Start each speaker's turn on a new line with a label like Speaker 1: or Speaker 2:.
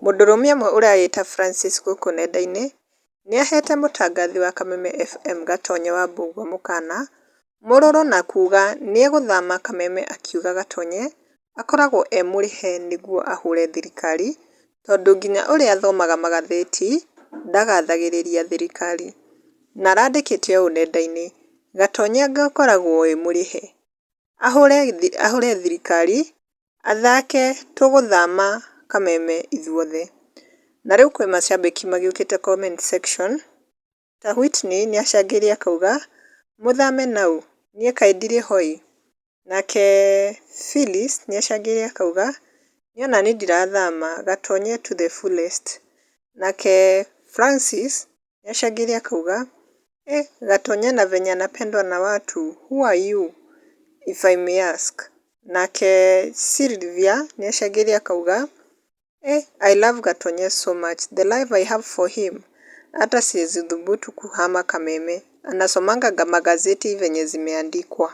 Speaker 1: Mũndũrũme ũmwe ũreyĩta Francis gũkũ nenda-inĩ nĩahete mũtangathi wa Kameme FM Gatonye Wambũgua mũkana mũrũrũ na kuga nĩegũthama Kameme, akiuga Gatonye akoragwo e mũrĩhe nĩguo ahũre thirikari tondũ nginya ũrĩa athomaga magathĩti ndagathagĩrĩria thirikari. Na arandĩkĩte ũũ nenda-inĩ, Gatonye akoragwo e mũrĩhe ahũre thirikari, athake tũgũthama Kameme ithuothe. Na rĩu kwĩ macambĩki magĩũkĩte comment section ta Whitney nĩacangĩire akauga mũthame nau niĩ kaĩ ndirĩ hoi. Nake Phyllis nĩacangĩire akauga niĩ onaniĩ ndirathama, Gatonye to the fullest. Nake Francis nĩacangĩire akauga Gatonye na venye anapendwa na watu, who are you if I may ask. Nake Sylvia nĩacangĩire akauga I love Gatonye so much, the love I have for him hata siwezi dhubutu kuhama Kameme, anasomanga magazeti venye zimeandikwa.